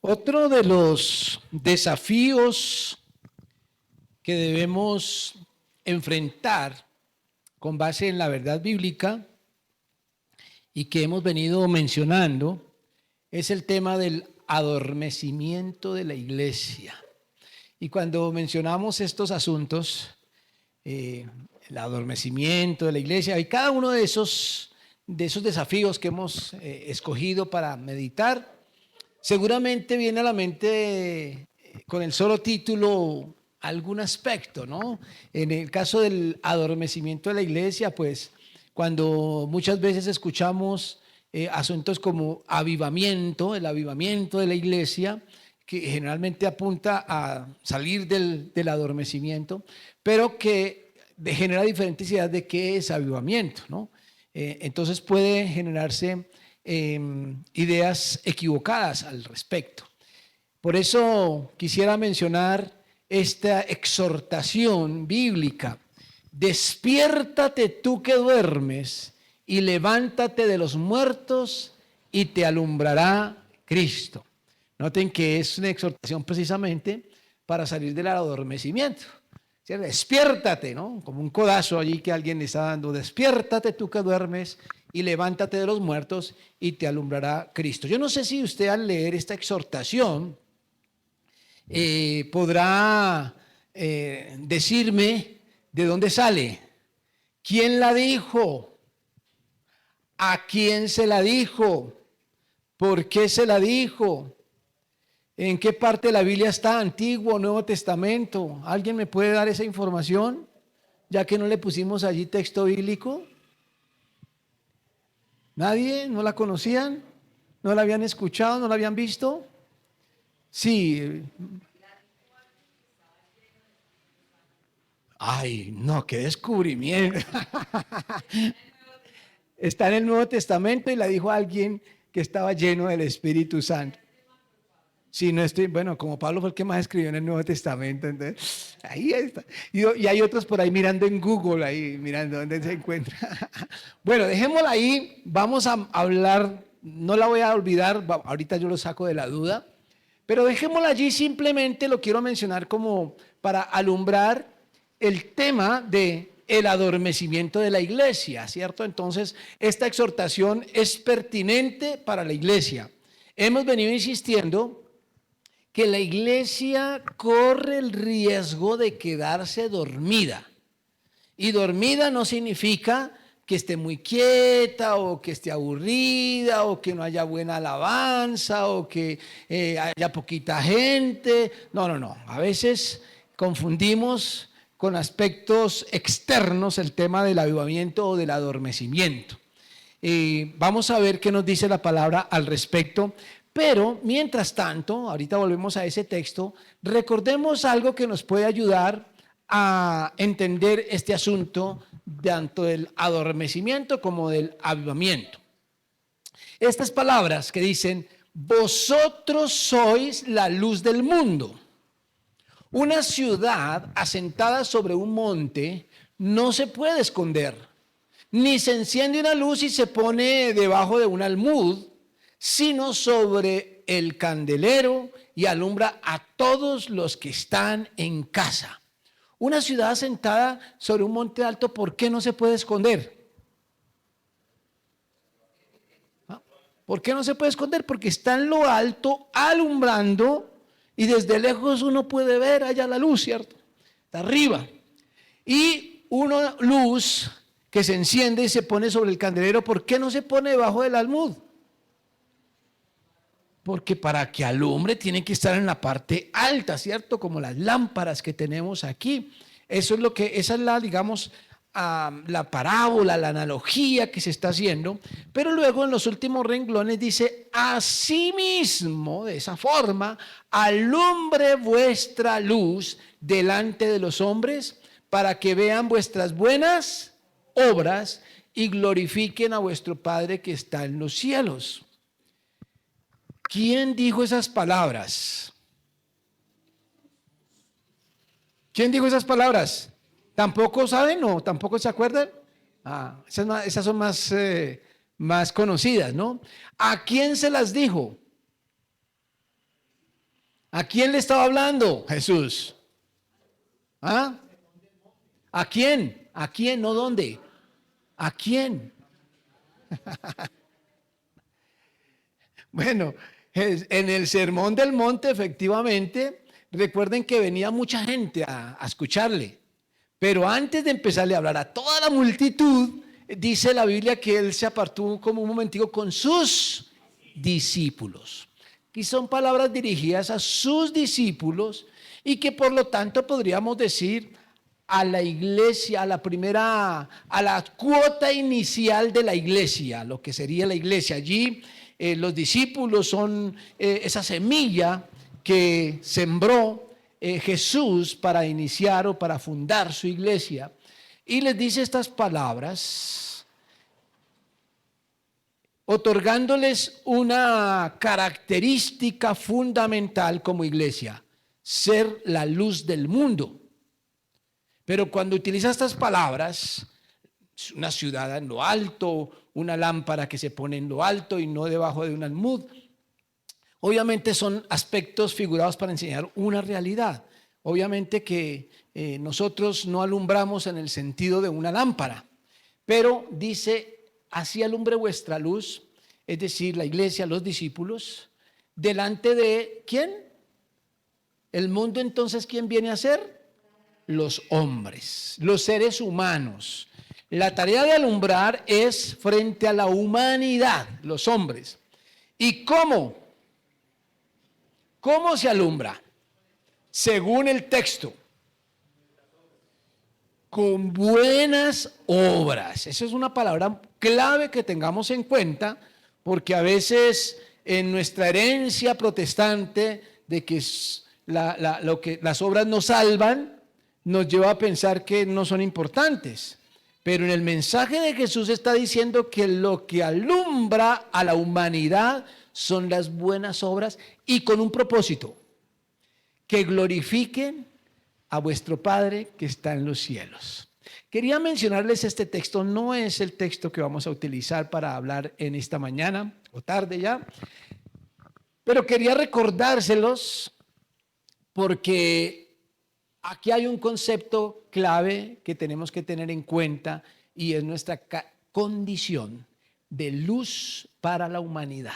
Otro de los desafíos que debemos enfrentar con base en la verdad bíblica y que hemos venido mencionando es el tema del adormecimiento de la iglesia. Y cuando mencionamos estos asuntos, el adormecimiento de la iglesia y cada uno de esos desafíos que hemos escogido para meditar, seguramente viene a la mente con el solo título algún aspecto, ¿no? En el caso del adormecimiento de la iglesia, pues cuando muchas veces escuchamos asuntos como avivamiento, el avivamiento de la iglesia, que generalmente apunta a salir del adormecimiento, pero que genera diferentes ideas de qué es avivamiento, ¿no? Entonces puede generarse ideas equivocadas al respecto. Por eso quisiera mencionar esta exhortación bíblica: despiértate tú que duermes y levántate de los muertos y te alumbrará Cristo. Noten que es una exhortación precisamente para salir del adormecimiento. ¿Cierto? Despiértate, ¿no? Como un codazo allí que alguien le está dando. Despiértate tú que duermes y levántate de los muertos y te alumbrará Cristo. Yo no sé si usted al leer esta exhortación podrá decirme de dónde sale, quién la dijo, a quién se la dijo, por qué se la dijo, en qué parte de la Biblia está, Antiguo o Nuevo Testamento. ¿Alguien me puede dar esa información? Ya que no le pusimos allí texto bíblico. ¿Nadie? ¿No la conocían? ¿No la habían escuchado? ¿No la habían visto? Sí. Ay, no, qué descubrimiento. Está en el Nuevo Testamento y la dijo alguien que estaba lleno del Espíritu Santo. Sí, no estoy, bueno, como Pablo fue el que más escribió en el Nuevo Testamento, entonces, ahí está. Y hay otros por ahí mirando en Google, ahí mirando dónde se encuentra. Bueno, dejémosla ahí, vamos a hablar, no la voy a olvidar, ahorita yo lo saco de la duda, pero dejémosla allí, simplemente lo quiero mencionar como para alumbrar el tema de el adormecimiento de la iglesia, ¿cierto? Entonces, esta exhortación es pertinente para la iglesia. Hemos venido insistiendo que la iglesia corre el riesgo de quedarse dormida. Y dormida no significa que esté muy quieta o que esté aburrida o que no haya buena alabanza o que haya poquita gente. No. A veces confundimos con aspectos externos el tema del avivamiento o del adormecimiento. Vamos a ver qué nos dice la palabra al respecto. Pero, mientras tanto, ahorita volvemos a ese texto, recordemos algo que nos puede ayudar a entender este asunto tanto del adormecimiento como del avivamiento. Estas palabras que dicen: vosotros sois la luz del mundo. Una ciudad asentada sobre un monte no se puede esconder, ni se enciende una luz y se pone debajo de un almud, sino sobre el candelero y alumbra a todos los que están en casa. Una ciudad asentada sobre un monte alto, ¿por qué no se puede esconder? ¿Por qué no se puede esconder? Porque está en lo alto alumbrando y desde lejos uno puede ver allá la luz, ¿cierto? Está arriba. Y una luz que se enciende y se pone sobre el candelero, ¿por qué no se pone debajo del almud? Porque para que alumbre tiene que estar en la parte alta, ¿cierto? Como las lámparas que tenemos aquí. Esa es la, digamos, la parábola, la analogía que se está haciendo. Pero luego en los últimos renglones dice: asimismo, de esa forma, alumbre vuestra luz delante de los hombres, para que vean vuestras buenas obras y glorifiquen a vuestro Padre que está en los cielos. ¿Quién dijo esas palabras? ¿Quién dijo esas palabras? ¿Tampoco saben o tampoco se acuerdan? Esas son más conocidas, ¿no? ¿A quién se las dijo? ¿A quién le estaba hablando Jesús? ¿Ah? ¿A quién? ¿A quién? ¿No dónde? ¿A quién? Bueno, en el Sermón del Monte, efectivamente, recuerden que venía mucha gente a escucharle. Pero antes de empezarle a hablar a toda la multitud, dice la Biblia que él se apartó como un momentico con sus discípulos. Y son palabras dirigidas a sus discípulos y que por lo tanto podríamos decir a la iglesia, a la cuota inicial de la iglesia, lo que sería la iglesia. Allí los discípulos son esa semilla que sembró Jesús para iniciar o para fundar su iglesia. Y les dice estas palabras, otorgándoles una característica fundamental como iglesia: ser la luz del mundo. Pero cuando utiliza estas palabras, una ciudad en lo alto, una lámpara que se pone en lo alto y no debajo de un almud, obviamente son aspectos figurados para enseñar una realidad. Obviamente que nosotros no alumbramos en el sentido de una lámpara, pero dice, así alumbre vuestra luz, es decir, la iglesia, los discípulos, delante de ¿quién? El mundo. Entonces, ¿quién viene a ser? Los hombres, los seres humanos. La tarea de alumbrar es frente a la humanidad, los hombres. ¿Y cómo? ¿Cómo se alumbra? Según el texto, con buenas obras. Esa es una palabra clave que tengamos en cuenta, porque a veces en nuestra herencia protestante de que las obras nos salvan, nos lleva a pensar que no son importantes. Pero en el mensaje de Jesús está diciendo que lo que alumbra a la humanidad son las buenas obras y con un propósito: que glorifiquen a vuestro Padre que está en los cielos. Quería mencionarles este texto, no es el texto que vamos a utilizar para hablar en esta mañana o tarde ya, pero quería recordárselos porque aquí hay un concepto clave que tenemos que tener en cuenta y es nuestra condición de luz para la humanidad.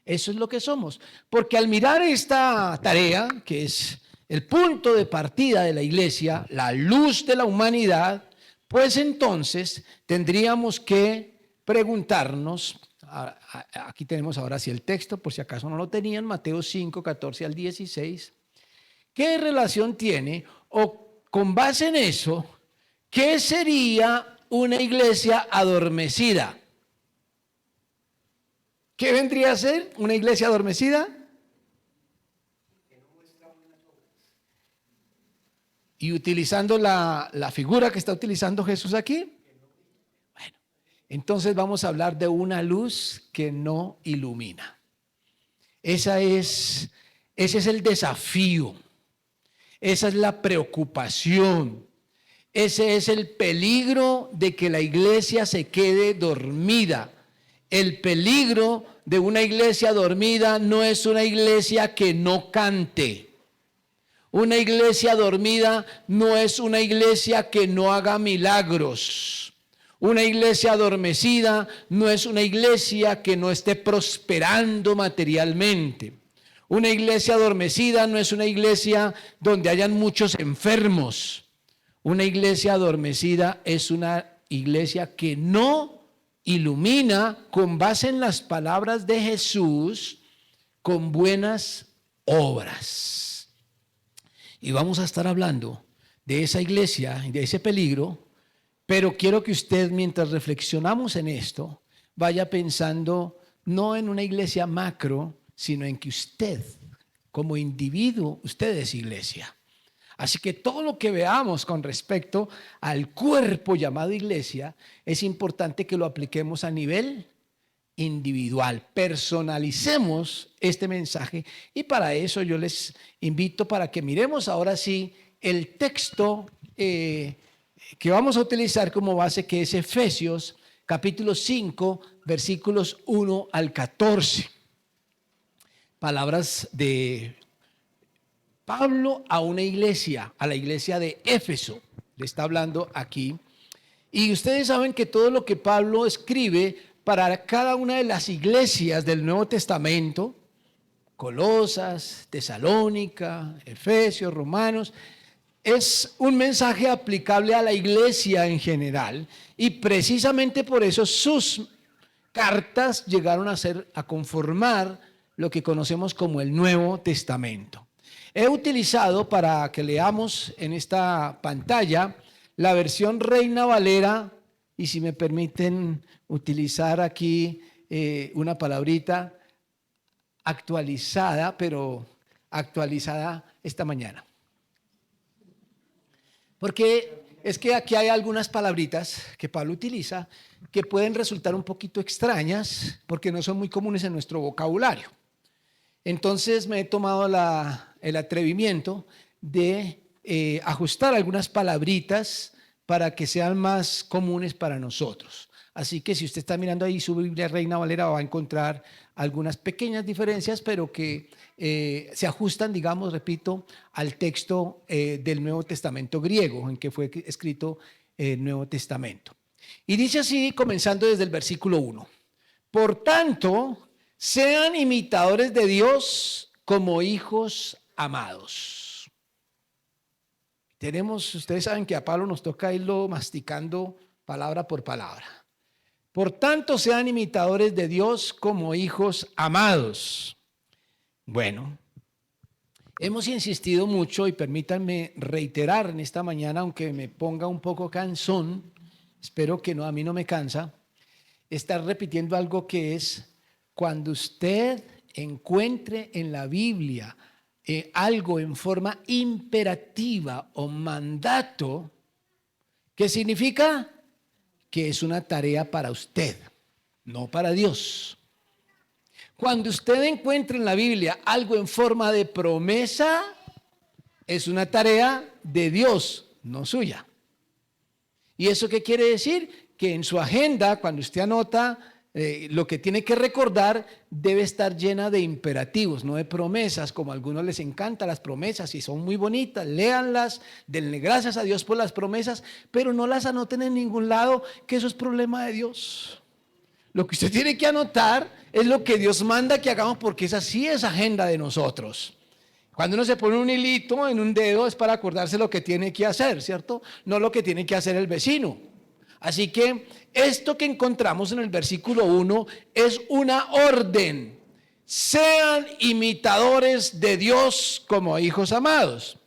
Eso es lo que somos, porque al mirar esta tarea, que es el punto de partida de la iglesia, la luz de la humanidad, pues entonces tendríamos que preguntarnos, aquí tenemos ahora sí el texto, por si acaso no lo tenían, Mateo 5, 14 al 16, ¿qué relación tiene o con base en eso, qué sería una iglesia adormecida? ¿Qué vendría a ser una iglesia adormecida? Y utilizando la figura que está utilizando Jesús aquí, bueno, entonces vamos a hablar de una luz que no ilumina. Ese es el desafío, esa es la preocupación, ese es el peligro de que la iglesia se quede dormida. El peligro de una iglesia dormida no es una iglesia que no cante. Una iglesia dormida no es una iglesia que no haga milagros. Una iglesia adormecida no es una iglesia que no esté prosperando materialmente. Una iglesia adormecida no es una iglesia donde hayan muchos enfermos. Una iglesia adormecida es una iglesia que no ilumina con base en las palabras de Jesús con buenas obras. Y vamos a estar hablando de esa iglesia y de ese peligro, pero quiero que usted, mientras reflexionamos en esto, vaya pensando no en una iglesia macro, sino en que usted, como individuo, usted es iglesia. Así que todo lo que veamos con respecto al cuerpo llamado iglesia, es importante que lo apliquemos a nivel individual, personalicemos este mensaje y para eso yo les invito para que miremos ahora sí el texto que vamos a utilizar como base, que es Efesios capítulo 5 versículos 1 al 14. Palabras de Pablo a una iglesia, a la iglesia de Éfeso, le está hablando aquí. Y ustedes saben que todo lo que Pablo escribe para cada una de las iglesias del Nuevo Testamento, Colosas, Tesalónica, Efesios, Romanos, es un mensaje aplicable a la iglesia en general. Y precisamente por eso sus cartas llegaron a conformar lo que conocemos como el Nuevo Testamento. He utilizado para que leamos en esta pantalla la versión Reina Valera, y si me permiten utilizar aquí una palabrita, actualizada, pero actualizada esta mañana. Porque es que aquí hay algunas palabritas que Pablo utiliza que pueden resultar un poquito extrañas porque no son muy comunes en nuestro vocabulario. Entonces me he tomado el atrevimiento de ajustar algunas palabritas para que sean más comunes para nosotros. Así que si usted está mirando ahí su Biblia Reina Valera va a encontrar algunas pequeñas diferencias, pero que se ajustan, digamos, repito, al texto del Nuevo Testamento griego, en que fue escrito el Nuevo Testamento. Y dice así, comenzando desde el versículo 1. Por tanto, sean imitadores de Dios como hijos amados. Ustedes saben que a Pablo nos toca irlo masticando palabra por palabra. Por tanto, sean imitadores de Dios como hijos amados. Bueno, hemos insistido mucho y permítanme reiterar en esta mañana, aunque me ponga un poco cansón, espero que no, a mí no me cansa, estar repitiendo algo que es cuando usted encuentre en la Biblia algo en forma imperativa o mandato, ¿qué significa? Que es una tarea para usted, no para Dios. Cuando usted encuentre en la Biblia algo en forma de promesa, es una tarea de Dios, no suya. ¿Y eso qué quiere decir? Que en su agenda, cuando usted anota lo que tiene que recordar, debe estar llena de imperativos, no de promesas, como a algunos les encantan las promesas y son muy bonitas, léanlas, denle gracias a Dios por las promesas, pero no las anoten en ningún lado, que eso es problema de Dios. Lo que usted tiene que anotar es lo que Dios manda que hagamos, porque esa sí es agenda de nosotros. Cuando uno se pone un hilito en un dedo es para acordarse lo que tiene que hacer, ¿cierto? No lo que tiene que hacer el vecino. Así que esto que encontramos en el versículo 1 es una orden. Sean imitadores de Dios como hijos amados.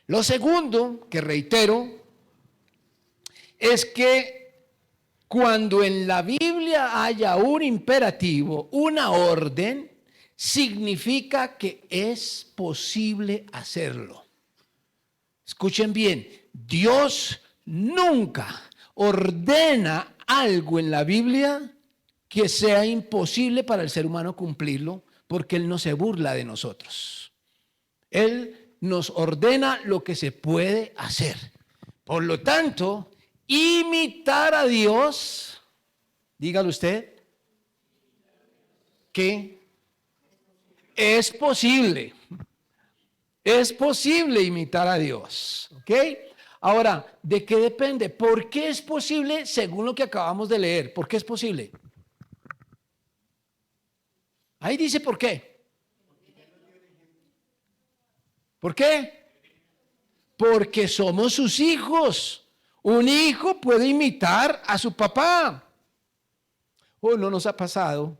Lo segundo, que reitero, es que cuando en la Biblia haya un imperativo, una orden, significa que es posible hacerlo. Escuchen bien, Dios nunca ordena algo en la Biblia que sea imposible para el ser humano cumplirlo, porque Él no se burla de nosotros. Él nos ordena lo que se puede hacer. Por lo tanto, imitar a Dios, dígalo usted, que es posible. Es posible imitar a Dios, ¿ok? Ahora, ¿de qué depende? ¿Por qué es posible según lo que acabamos de leer? ¿Por qué es posible? Ahí dice por qué. ¿Por qué? Porque somos sus hijos. Un hijo puede imitar a su papá. ¿O no nos ha pasado,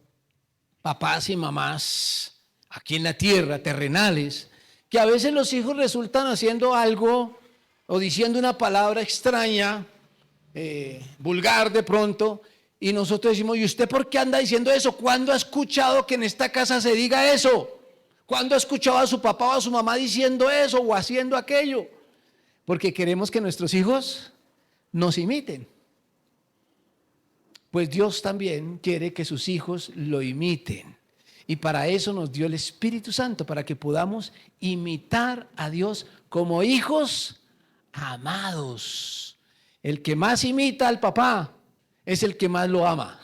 papás y mamás aquí en la tierra, terrenales, que a veces los hijos resultan haciendo algo o diciendo una palabra extraña, vulgar de pronto, y nosotros decimos, ¿y usted por qué anda diciendo eso? ¿Cuándo ha escuchado que en esta casa se diga eso? ¿Cuándo ha escuchado a su papá o a su mamá diciendo eso o haciendo aquello? Porque queremos que nuestros hijos nos imiten. Pues Dios también quiere que sus hijos lo imiten. Y para eso nos dio el Espíritu Santo, para que podamos imitar a Dios como hijos amados. El que más imita al papá es el que más lo ama.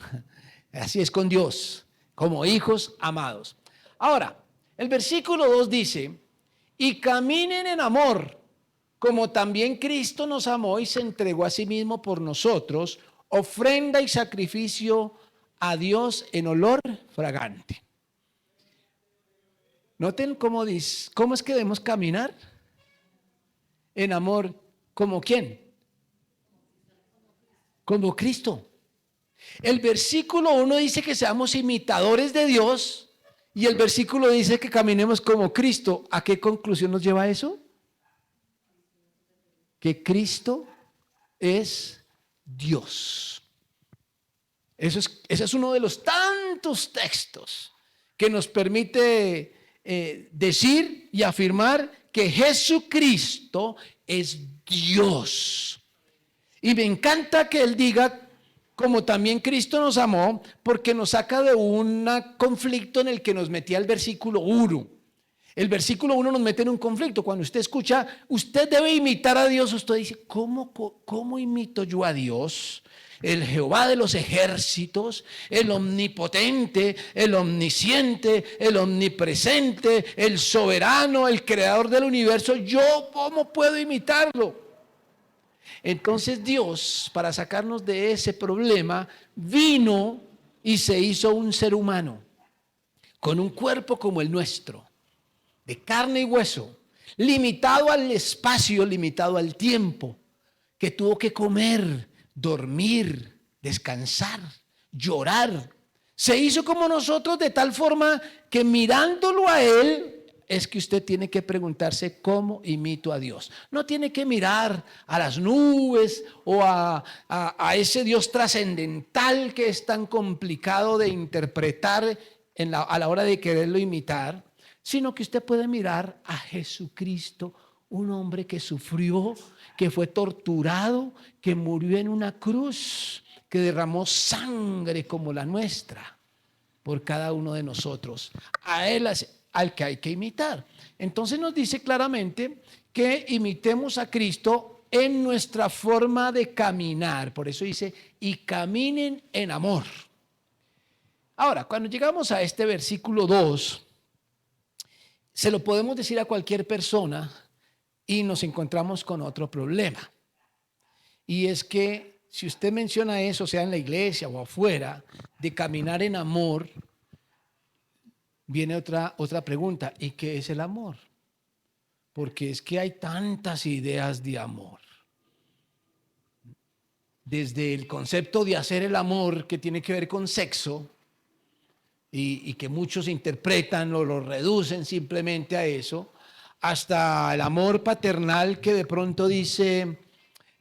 Así es con Dios, como hijos amados. Ahora, el versículo 2 dice, y caminen en amor, como también Cristo nos amó y se entregó a sí mismo por nosotros, ofrenda y sacrificio a Dios en olor fragante. Noten cómo dice, cómo es que debemos caminar en amor, ¿como quién? Como Cristo. El versículo 1 dice que seamos imitadores de Dios y el versículo dice que caminemos como Cristo. ¿A qué conclusión nos lleva eso? Que Cristo es Dios. Ese es uno de los tantos textos que nos permite decir y afirmar que Jesucristo es Dios. Y me encanta que Él diga, como también Cristo nos amó, porque nos saca de un conflicto en el que nos metía el versículo 1. El versículo 1 nos mete en un conflicto. Cuando usted escucha, usted debe imitar a Dios, usted dice, ¿cómo imito yo a Dios? El Jehová de los ejércitos, el omnipotente, el omnisciente, el omnipresente, el soberano, el creador del universo. ¿Yo cómo puedo imitarlo? Entonces Dios, para sacarnos de ese problema, vino y se hizo un ser humano, con un cuerpo como el nuestro, de carne y hueso, limitado al espacio, limitado al tiempo, que tuvo que comer, dormir, descansar, llorar. Se hizo como nosotros de tal forma que mirándolo a Él, es que usted tiene que preguntarse cómo imito a Dios. No tiene que mirar a las nubes o a ese Dios trascendental que es tan complicado de interpretar a la hora de quererlo imitar, sino que usted puede mirar a Jesucristo, un hombre que sufrió, que fue torturado, que murió en una cruz, que derramó sangre como la nuestra por cada uno de nosotros. A Él al que hay que imitar. Entonces nos dice claramente que imitemos a Cristo en nuestra forma de caminar. Por eso dice, y caminen en amor. Ahora, cuando llegamos a este versículo 2, se lo podemos decir a cualquier persona y nos encontramos con otro problema. Y es que si usted menciona eso, sea en la iglesia o afuera, de caminar en amor, viene otra pregunta, ¿y qué es el amor? Porque es que hay tantas ideas de amor. Desde el concepto de hacer el amor, que tiene que ver con sexo, y que muchos interpretan o lo reducen simplemente a eso, hasta el amor paternal que de pronto dice,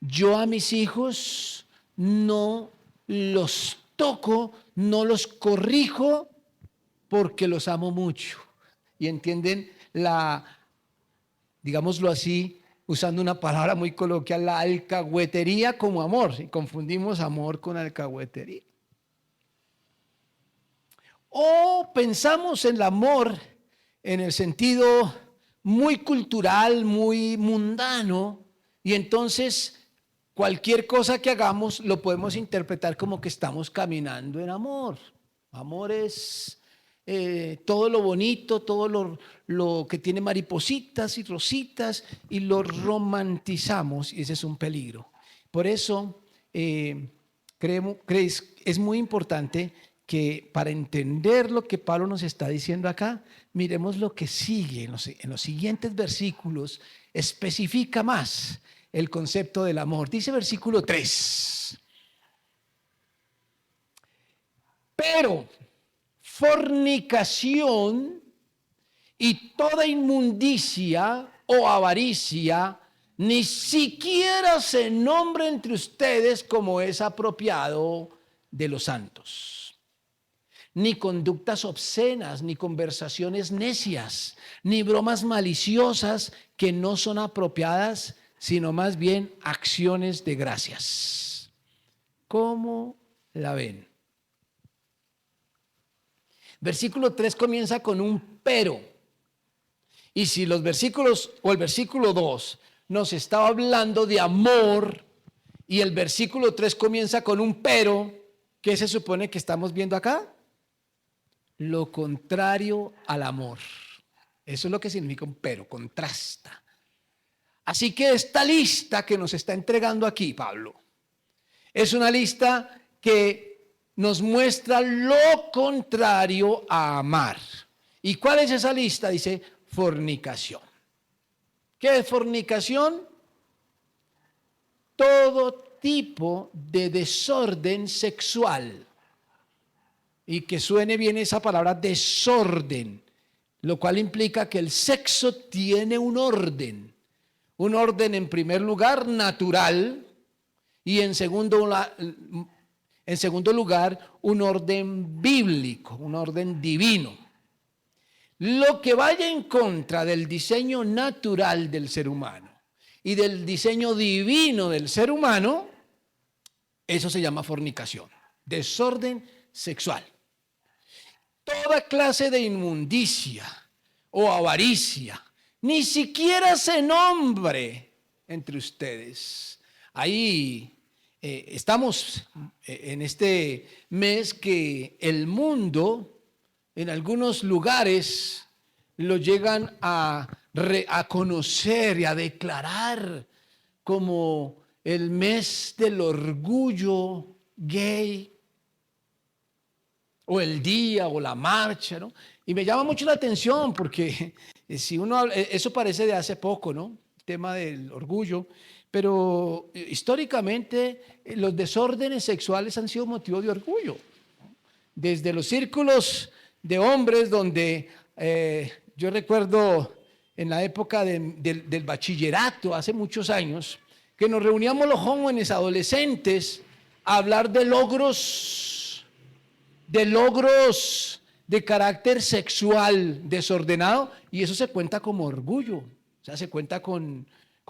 yo a mis hijos no los toco, no los corrijo, porque los amo mucho. Y entienden digámoslo así, usando una palabra muy coloquial, la alcahuetería como amor. Y confundimos amor con alcahuetería. O pensamos en el amor en el sentido muy cultural, muy mundano, y entonces cualquier cosa que hagamos lo podemos interpretar como que estamos caminando en amor. Amor es todo lo bonito, todo lo que tiene maripositas y rositas, y lo romantizamos, y ese es un peligro. Por eso es muy importante que para entender lo que Pablo nos está diciendo acá, miremos lo que sigue en los siguientes versículos, especifica más el concepto del amor. Dice versículo 3. Pero fornicación y toda inmundicia o avaricia ni siquiera se nombre entre ustedes como es apropiado de los santos. Ni conductas obscenas, ni conversaciones necias, ni bromas maliciosas que no son apropiadas, sino más bien acciones de gracias. ¿Cómo la ven? Versículo 3 comienza con un pero. Y si los versículos o el versículo 2 nos estaba hablando de amor y el versículo 3 comienza con un pero, ¿qué se supone que estamos viendo acá? Lo contrario al amor. Eso es lo que significa un pero, contrasta. Así que esta lista que nos está entregando aquí Pablo es una lista que nos muestra lo contrario a amar. ¿Y cuál es esa lista? Dice fornicación. ¿Qué es fornicación? Todo tipo de desorden sexual. Y que suene bien esa palabra desorden, lo cual implica que el sexo tiene un orden en primer lugar natural y en segundo lugar un orden bíblico, un orden divino. Lo que vaya en contra del diseño natural del ser humano y del diseño divino del ser humano, eso se llama fornicación, desorden sexual. Toda clase de inmundicia o avaricia, ni siquiera se nombre entre ustedes. Ahí estamos en este mes que el mundo, en algunos lugares, lo llegan a conocer y a declarar como el mes del orgullo gay, o el día, o la marcha, ¿no? Y me llama mucho la atención porque si uno habla, eso parece de hace poco, ¿no? El tema del orgullo, pero históricamente los desórdenes sexuales han sido motivo de orgullo. Desde los círculos de hombres donde yo recuerdo en la época del bachillerato, hace muchos años, que nos reuníamos los jóvenes adolescentes a hablar de logros de carácter sexual desordenado, y eso se cuenta como orgullo, o sea, se cuenta con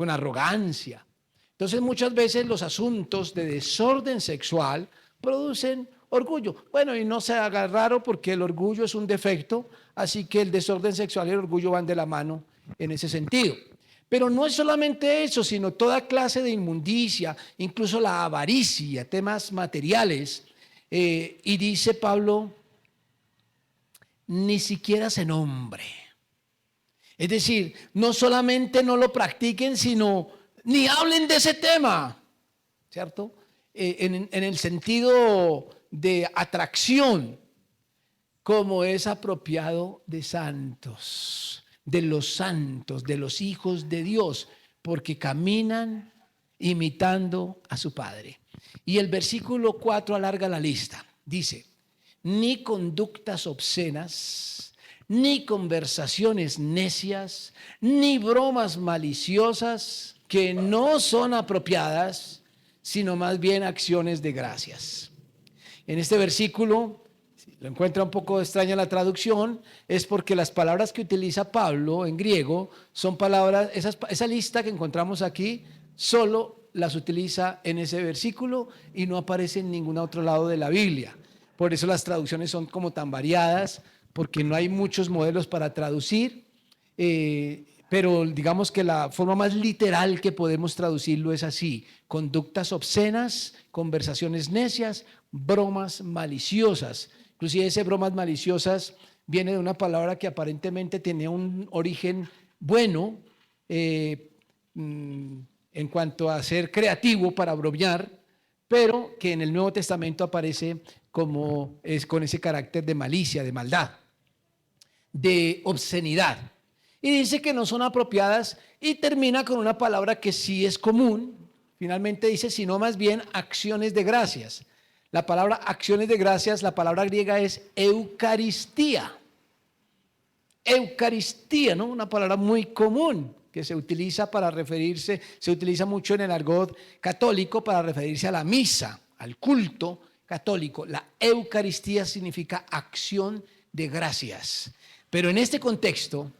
arrogancia. Entonces muchas veces los asuntos de desorden sexual producen orgullo. Bueno, y no se haga raro porque el orgullo es un defecto, así que el desorden sexual y el orgullo van de la mano en ese sentido. Pero no es solamente eso, sino toda clase de inmundicia, incluso la avaricia, temas materiales. Y dice Pablo, ni siquiera se nombre. Es decir, no solamente no lo practiquen, sino ni hablen de ese tema, ¿cierto? En el sentido de atracción, como es apropiado de santos, de los hijos de Dios, porque caminan imitando a su Padre. Y el versículo 4 alarga la lista. Dice, ni conductas obscenas, ni conversaciones necias, ni bromas maliciosas que no son apropiadas, sino más bien acciones de gracias. En este versículo, si lo encuentra un poco extraña la traducción, es porque las palabras que utiliza Pablo en griego son palabras, esa lista que encontramos aquí, solo las utiliza en ese versículo y no aparece en ningún otro lado de la Biblia. Por eso las traducciones son como tan variadas, porque no hay muchos modelos para traducir, pero digamos que la forma más literal que podemos traducirlo es así: conductas obscenas, conversaciones necias, bromas maliciosas. Inclusive ese bromas maliciosas viene de una palabra que aparentemente tenía un origen bueno, en cuanto a ser creativo para bromear, pero que en el Nuevo Testamento aparece como es con ese carácter de malicia, de maldad, de obscenidad. Y dice que no son apropiadas y termina con una palabra que sí es común. Finalmente dice, sino más bien acciones de gracias. La palabra acciones de gracias, la palabra griega es eucaristía. Eucaristía, ¿no? Una palabra muy común que se utiliza para referirse, se utiliza mucho en el argot católico para referirse a la misa, al culto católico. La Eucaristía significa acción de gracias. Pero en este contexto,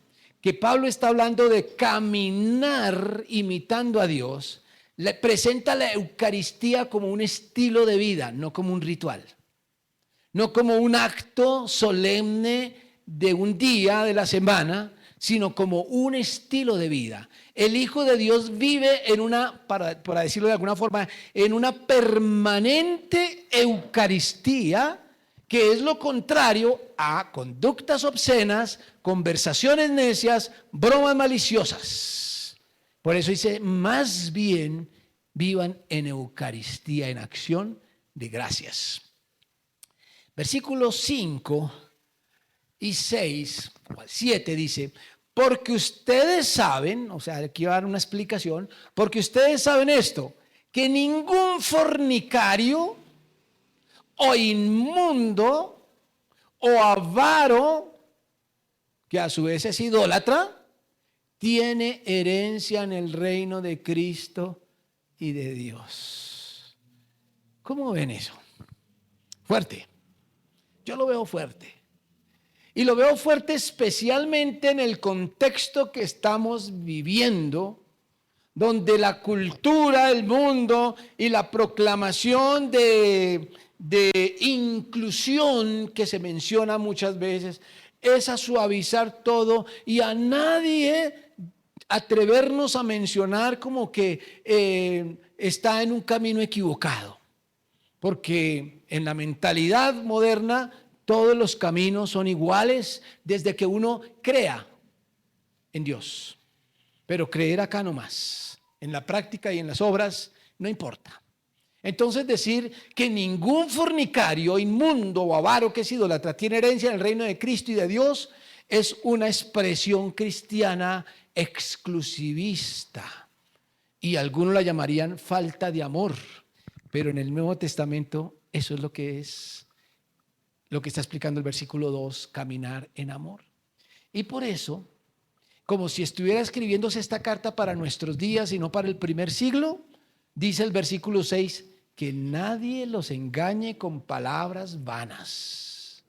que Pablo está hablando de caminar imitando a Dios, le presenta la Eucaristía como un estilo de vida, no como un ritual, no como un acto solemne de un día de la semana, sino como un estilo de vida. El Hijo de Dios vive en una, para decirlo de alguna forma, en una permanente Eucaristía que es lo contrario a conductas obscenas, conversaciones necias, bromas maliciosas. Por eso dice, más bien vivan en Eucaristía, en acción de gracias. Versículos 5 y 6, 7 dice, porque ustedes saben, o sea, aquí va a dar una explicación, porque ustedes saben esto, que ningún fornicario o inmundo o avaro, que a su vez es idólatra, tiene herencia en el reino de Cristo y de Dios. ¿Cómo ven eso? Fuerte. Yo lo veo fuerte. Y lo veo fuerte especialmente en el contexto que estamos viviendo, donde la cultura, el mundo y la proclamación de inclusión que se menciona muchas veces es a suavizar todo y a nadie atrevernos a mencionar como que está en un camino equivocado. Porque en la mentalidad moderna todos los caminos son iguales desde que uno crea en Dios. Pero creer acá nomás, en la práctica y en las obras, no importa. Entonces decir que ningún fornicario, inmundo o avaro que es idólatra tiene herencia en el reino de Cristo y de Dios es una expresión cristiana exclusivista. Y algunos la llamarían falta de amor. Pero en el Nuevo Testamento eso es lo que está explicando el versículo 2, caminar en amor. Y por eso, como si estuviera escribiéndose esta carta para nuestros días y no para el primer siglo, dice el versículo 6, que nadie los engañe con palabras vanas,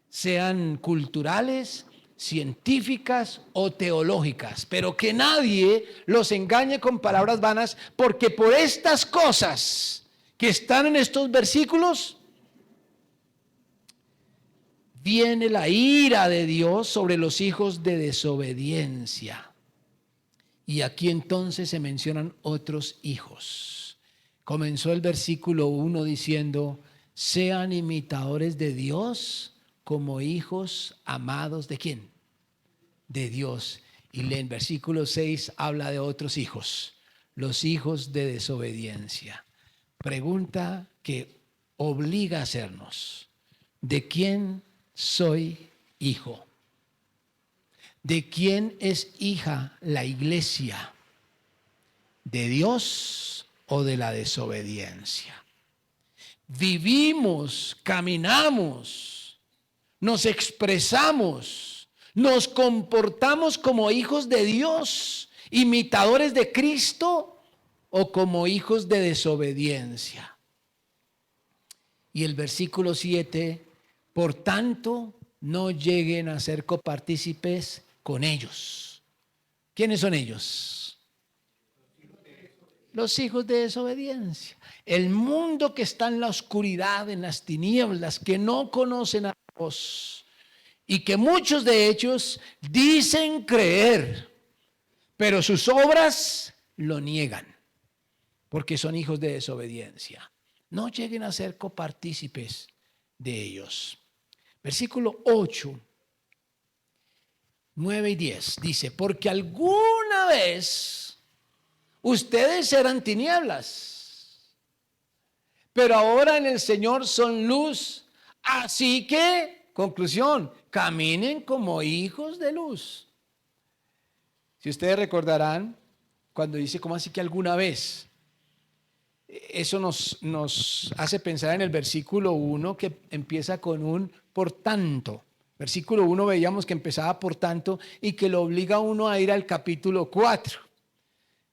sean culturales, científicas o teológicas, pero que nadie los engañe con palabras vanas, porque por estas cosas que están en estos versículos, viene la ira de Dios sobre los hijos de desobediencia. Y aquí entonces se mencionan otros hijos. Comenzó el versículo 1 diciendo, sean imitadores de Dios como hijos amados ¿de quién? De Dios. Y en versículo 6 habla de otros hijos, los hijos de desobediencia. Pregunta que obliga a hacernos, ¿de quién soy hijo? ¿De quién es hija la iglesia? ¿De Dios o de la desobediencia? Vivimos, caminamos, nos expresamos, nos comportamos como hijos de Dios, imitadores de Cristo o como hijos de desobediencia. Y el versículo 7, por tanto, no lleguen a ser copartícipes con ellos. ¿Quiénes son ellos? Los hijos de desobediencia. El mundo que está en la oscuridad, en las tinieblas, que no conocen a Dios y que muchos de ellos dicen creer, pero sus obras lo niegan, porque son hijos de desobediencia. No lleguen a ser copartícipes de ellos. Versículo 8, 9 y 10 dice, porque alguna vez ustedes eran tinieblas, pero ahora en el Señor son luz. Así que, conclusión, caminen como hijos de luz. Si ustedes recordarán, cuando dice, ¿cómo así que alguna vez? Eso nos hace pensar en el versículo 1 que empieza con un por tanto. Versículo 1 veíamos que empezaba por tanto y que lo obliga a uno a ir al capítulo 4,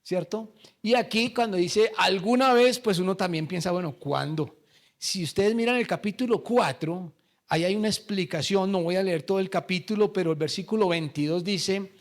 ¿cierto? Y aquí cuando dice alguna vez, pues uno también piensa, bueno, ¿cuándo? Si ustedes miran el capítulo 4, ahí hay una explicación, no voy a leer todo el capítulo, pero el versículo 22 dice,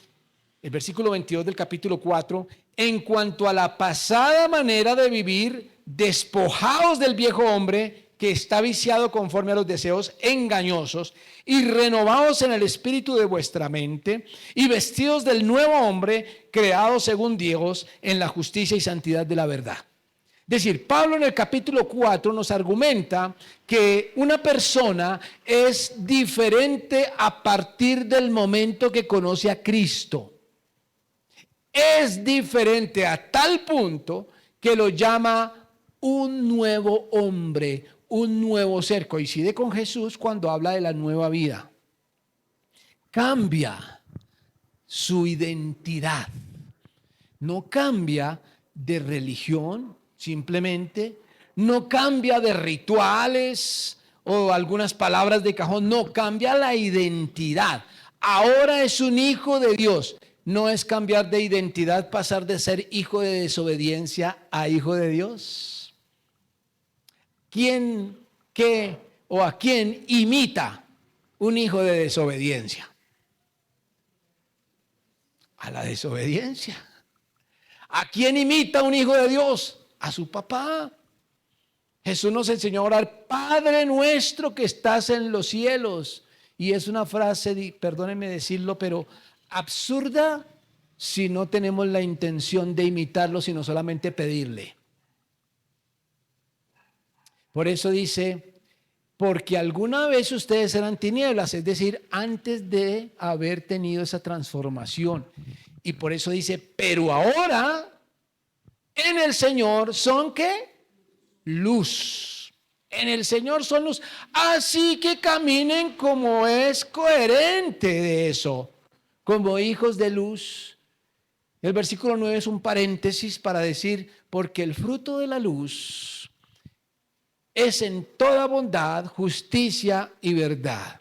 el versículo 22 del capítulo 4, en cuanto a la pasada manera de vivir, despojaos del viejo hombre que está viciado conforme a los deseos engañosos y renovaos en el espíritu de vuestra mente y vestidos del nuevo hombre creado según Dios en la justicia y santidad de la verdad. Es decir, Pablo en el capítulo 4 nos argumenta que una persona es diferente a partir del momento que conoce a Cristo. Es diferente a tal punto que lo llama un nuevo hombre, un nuevo ser. Coincide con Jesús cuando habla de la nueva vida. Cambia su identidad. No cambia de religión, simplemente. No cambia de rituales o algunas palabras de cajón. No, cambia la identidad. Ahora es un hijo de Dios. No es cambiar de identidad, pasar de ser hijo de desobediencia a hijo de Dios. ¿Quién, qué o a quién imita un hijo de desobediencia? A la desobediencia. ¿A quién imita un hijo de Dios? A su papá. Jesús nos enseñó a orar, Padre nuestro que estás en los cielos. Y es una frase, perdónenme decirlo, pero absurda si no tenemos la intención de imitarlo, sino solamente pedirle. Por eso dice, porque alguna vez ustedes eran tinieblas, es decir, antes de haber tenido esa transformación. Y por eso dice, pero ahora en el Señor son ¿qué? Luz. En el Señor son luz. Así que caminen como es coherente de eso, como hijos de luz. El versículo 9 es un paréntesis para decir, porque el fruto de la luz es en toda bondad, justicia y verdad.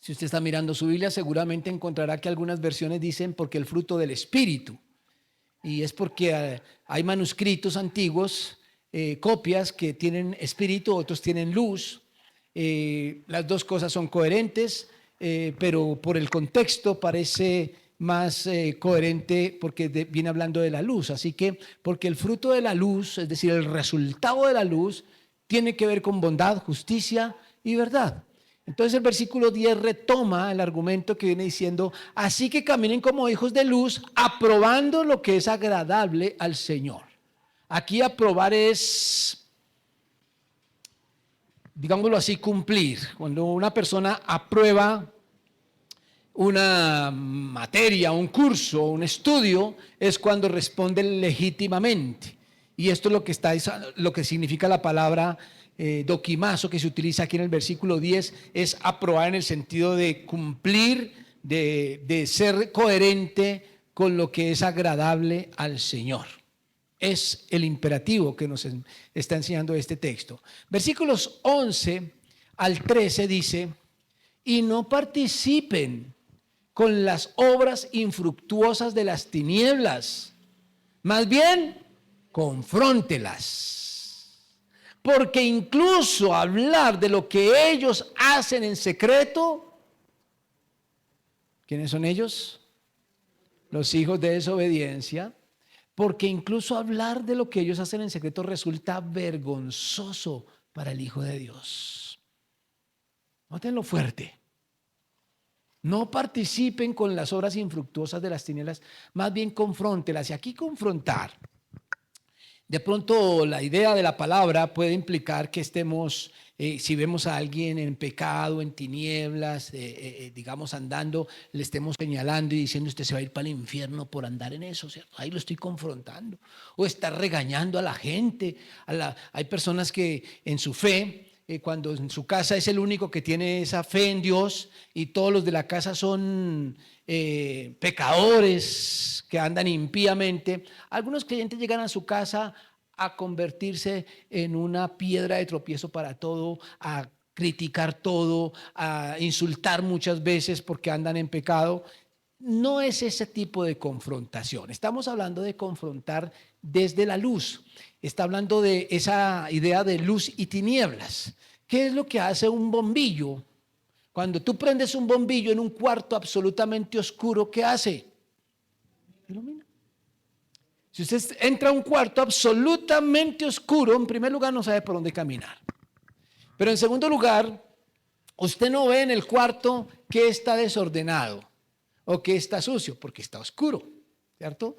Si usted está mirando su Biblia, seguramente encontrará que algunas versiones dicen porque el fruto del Espíritu. Y es porque hay manuscritos antiguos, copias que tienen espíritu, otros tienen luz. Las dos cosas son coherentes, pero por el contexto parece más coherente porque viene hablando de la luz. Así que porque el fruto de la luz, es decir, el resultado de la luz, tiene que ver con bondad, justicia y verdad. Entonces el versículo 10 retoma el argumento que viene diciendo, así que caminen como hijos de luz, aprobando lo que es agradable al Señor. Aquí aprobar es, digámoslo así, cumplir. Cuando una persona aprueba una materia, un curso, un estudio, es cuando responde legítimamente. Y esto es lo que significa la palabra dokimazo, que se utiliza aquí en el versículo 10, es aprobar en el sentido de cumplir, de ser coherente con lo que es agradable al Señor. Es el imperativo que nos está enseñando este texto. Versículos 11 al 13 dice, y no participen con las obras infructuosas de las tinieblas, más bien confróntelas. Porque incluso hablar de lo que ellos hacen en secreto, ¿quiénes son ellos? Los hijos de desobediencia. Porque incluso hablar de lo que ellos hacen en secreto resulta vergonzoso para el Hijo de Dios. Nótenlo fuerte. No participen con las obras infructuosas de las tinieblas, más bien confróntelas. Y aquí confrontar, de pronto la idea de la palabra puede implicar que estemos, si vemos a alguien en pecado, en tinieblas, digamos andando, le estemos señalando y diciendo usted se va a ir para el infierno por andar en eso, ¿cierto? Ahí lo estoy confrontando. O estar regañando a la gente. Hay personas que en su fe, cuando en su casa es el único que tiene esa fe en Dios y todos los de la casa son pecadores que andan impíamente, algunos creyentes llegan a su casa a convertirse en una piedra de tropiezo para todo, a criticar todo, a insultar muchas veces porque andan en pecado. No es ese tipo de confrontación. Estamos hablando de confrontar desde la luz. Está hablando de esa idea de luz y tinieblas. ¿Qué es lo que hace un bombillo? Cuando tú prendes un bombillo en un cuarto absolutamente oscuro, ¿qué hace? Ilumina. Si usted entra a un cuarto absolutamente oscuro, en primer lugar no sabe por dónde caminar. Pero en segundo lugar, usted no ve en el cuarto que está desordenado o que está sucio, porque está oscuro, ¿cierto?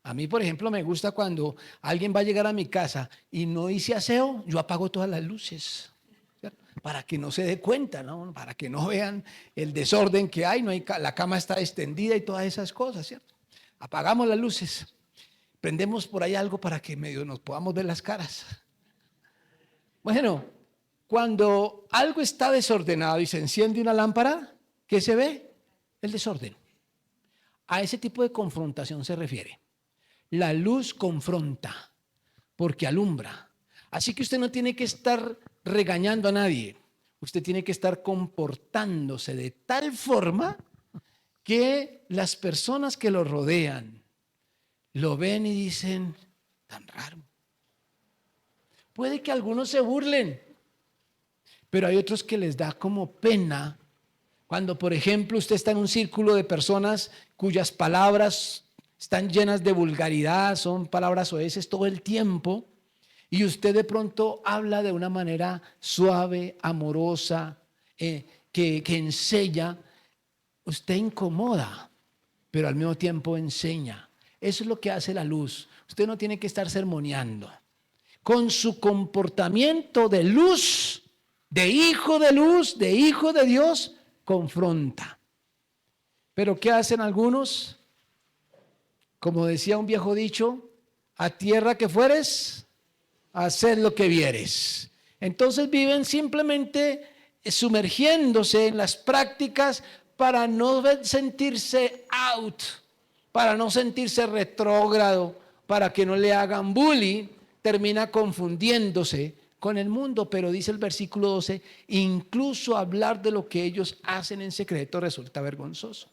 A mí, por ejemplo, me gusta cuando alguien va a llegar a mi casa y no hice aseo, yo apago todas las luces, ¿cierto? Para que no se dé cuenta, ¿no? Para que no vean el desorden que hay, no hay, la cama está extendida y todas esas cosas, ¿cierto? Apagamos las luces, prendemos por ahí algo para que medio nos podamos ver las caras. Bueno, cuando algo está desordenado y se enciende una lámpara, ¿qué se ve? El desorden. A ese tipo de confrontación se refiere. La luz confronta porque alumbra. Así que usted no tiene que estar regañando a nadie. Usted tiene que estar comportándose de tal forma que las personas que lo rodean lo ven y dicen, tan raro. Puede que algunos se burlen, pero hay otros que les da como pena cuando, por ejemplo, usted está en un círculo de personas cuyas palabras están llenas de vulgaridad, son palabras soeces todo el tiempo, y usted de pronto habla de una manera suave, amorosa, que enseña. Usted incomoda, pero al mismo tiempo enseña. Eso es lo que hace la luz. Usted no tiene que estar sermoneando. Con su comportamiento de luz, de hijo de luz, de hijo de Dios, confronta. Pero ¿qué hacen algunos? Como decía un viejo dicho, a tierra que fueres, haced lo que vieres. Entonces viven simplemente sumergiéndose en las prácticas para no sentirse out, para no sentirse retrógrado, para que no le hagan bullying, termina confundiéndose con el mundo. Pero dice el versículo 12, incluso hablar de lo que ellos hacen en secreto resulta vergonzoso.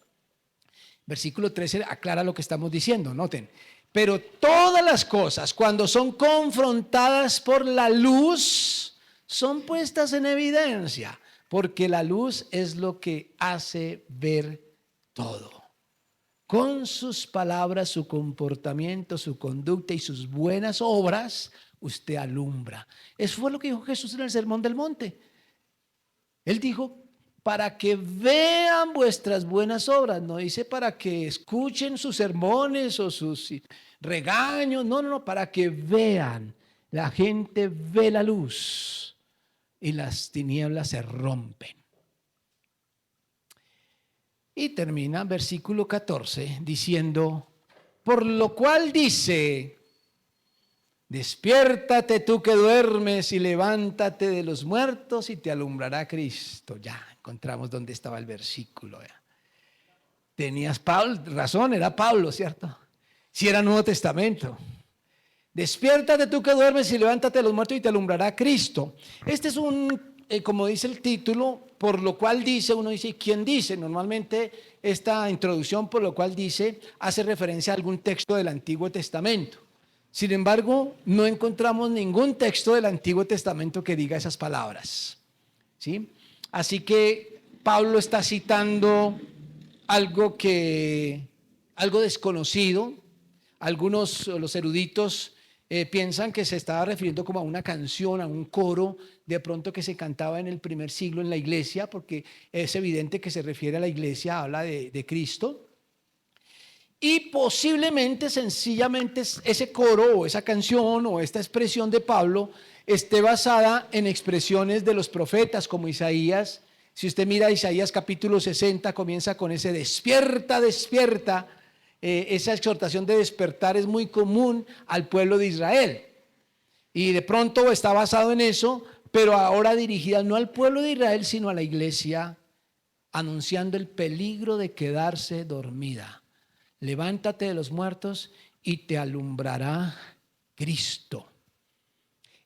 Versículo 13 aclara lo que estamos diciendo, noten. Pero todas las cosas, cuando son confrontadas por la luz, son puestas en evidencia, porque la luz es lo que hace ver todo. Con sus palabras, su comportamiento, su conducta y sus buenas obras, usted alumbra. Eso fue lo que dijo Jesús en el Sermón del Monte. Él dijo, para que vean vuestras buenas obras, no dice para que escuchen sus sermones o sus regaños, no, para que vean. La gente ve la luz y las tinieblas se rompen. Y termina versículo 14 diciendo, por lo cual dice, despiértate tú que duermes y levántate de los muertos y te alumbrará Cristo. Ya encontramos dónde estaba el versículo. Tenías razón, era Pablo, ¿cierto? Si era Nuevo Testamento. Despiértate tú que duermes y levántate de los muertos y te alumbrará Cristo. Este es como dice el título, por lo cual dice, uno dice, ¿quién dice? Normalmente esta introducción, por lo cual dice, hace referencia a algún texto del Antiguo Testamento. Sin embargo, no encontramos ningún texto del Antiguo Testamento que diga esas palabras, ¿sí? Así que Pablo está citando algo desconocido. Algunos, los eruditos, piensan que se estaba refiriendo como a una canción, a un coro, de pronto que se cantaba en el primer siglo en la iglesia, porque es evidente que se refiere a la iglesia, habla de Cristo. Y posiblemente, sencillamente, ese coro o esa canción o esta expresión de Pablo esté basada en expresiones de los profetas como Isaías. Si usted mira Isaías capítulo 60, comienza con ese despierta, despierta. Esa exhortación de despertar es muy común al pueblo de Israel. Y de pronto está basado en eso, pero ahora dirigida no al pueblo de Israel, sino a la iglesia, anunciando el peligro de quedarse dormida. Levántate de los muertos y te alumbrará Cristo.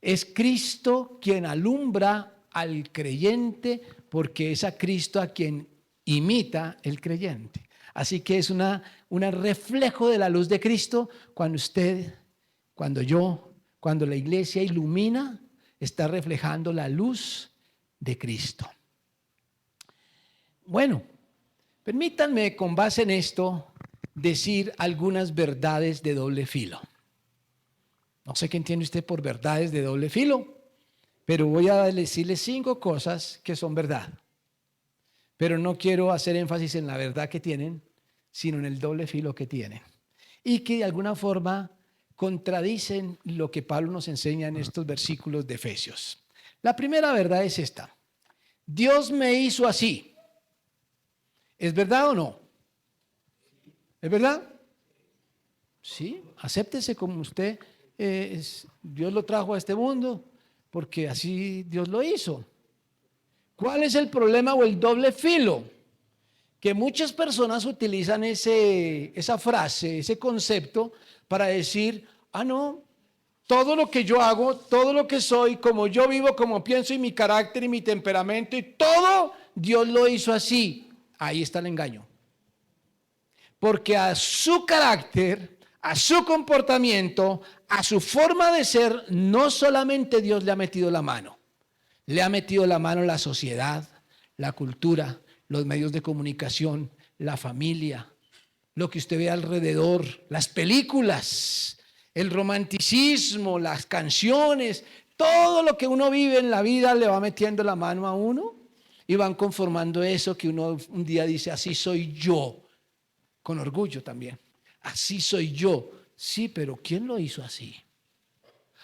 Es Cristo quien alumbra al creyente, porque es a Cristo a quien imita el creyente. Así que es un reflejo de la luz de Cristo cuando usted, cuando yo, cuando la iglesia ilumina, está reflejando la luz de Cristo. Bueno, permítanme con base en esto decir algunas verdades de doble filo. No sé qué entiende usted por verdades de doble filo, pero voy a decirle 5 cosas que son verdad. Pero no quiero hacer énfasis en la verdad que tienen, sino en el doble filo que tienen. y que de alguna forma contradicen lo que Pablo nos enseña en estos versículos de Efesios. La primera verdad es esta: Dios me hizo así. ¿Es verdad o no? ¿Es verdad? Sí, acéptese como usted Dios lo trajo a este mundo porque así Dios lo hizo. ¿Cuál es el problema o el doble filo? Que muchas personas utilizan esa frase, ese concepto para decir, no, todo lo que yo hago, todo lo que soy, como yo vivo, como pienso y mi carácter y mi temperamento y todo, Dios lo hizo así. Ahí está el engaño. Porque a su carácter, a su comportamiento, a su forma de ser, no solamente Dios le ha metido la mano. Le ha metido la mano la sociedad, la cultura, los medios de comunicación, la familia, lo que usted ve alrededor, las películas, el romanticismo, las canciones, todo lo que uno vive en la vida le va metiendo la mano a uno y van conformando eso que uno un día dice, así soy yo, con orgullo también, así soy yo. Sí, pero ¿quién lo hizo así?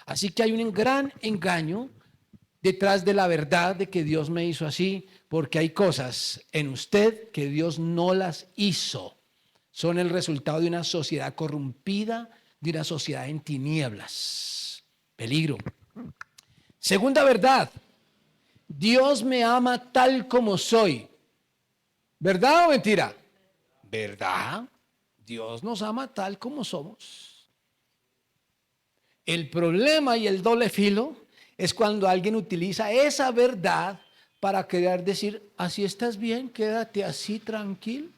Así que hay un gran engaño detrás de la verdad de que Dios me hizo así, porque hay cosas en usted que Dios no las hizo. Son el resultado de una sociedad corrompida, de una sociedad en tinieblas. Peligro. Segunda verdad, Dios me ama tal como soy. ¿Verdad o mentira? ¿Verdad? Dios nos ama tal como somos. El problema y el doble filo es cuando alguien utiliza esa verdad para querer decir, así estás bien, quédate así tranquilo.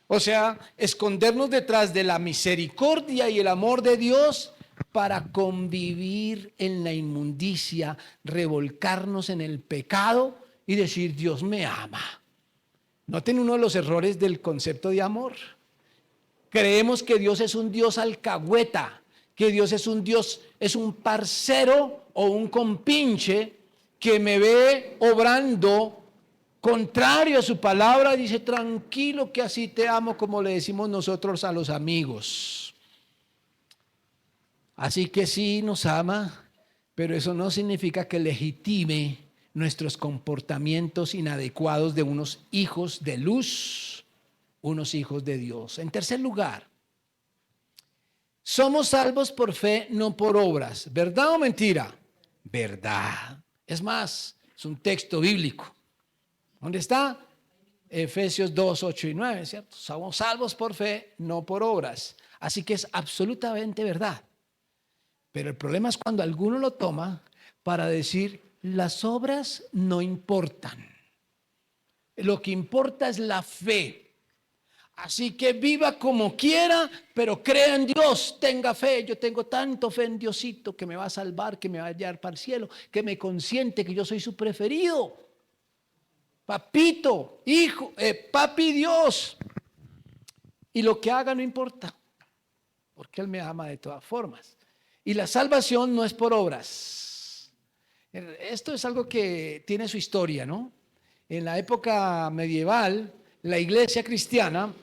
O sea, escondernos detrás de la misericordia y el amor de Dios para convivir en la inmundicia, revolcarnos en el pecado y decir, Dios me ama. Noten uno de los errores del concepto de amor. Creemos que Dios es un Dios alcahueta, que Dios es un Dios, es un parcero o un compinche que me ve obrando contrario a su palabra, dice, tranquilo que así te amo, como le decimos nosotros a los amigos. Así que sí nos ama, pero eso no significa que legitime nuestros comportamientos inadecuados de unos hijos de luz, unos hijos de Dios. En tercer lugar, somos salvos por fe, no por obras. ¿Verdad o mentira? Verdad. Es más, es un texto bíblico. ¿Dónde está? Efesios 2, 8 y 9, ¿cierto? Somos salvos por fe, no por obras. Así que es absolutamente verdad. Pero el problema es cuando alguno lo toma para decir, las obras no importan. Lo que importa es la fe. Así que viva como quiera, pero crea en Dios, tenga fe. Yo tengo tanto fe en Diosito que me va a salvar, que me va a llevar para el cielo, que me consiente que yo soy su preferido. Papito, hijo, papi Dios. Y lo que haga no importa, porque Él me ama de todas formas. Y la salvación no es por obras. Esto es algo que tiene su historia, ¿no? En la época medieval, la iglesia cristiana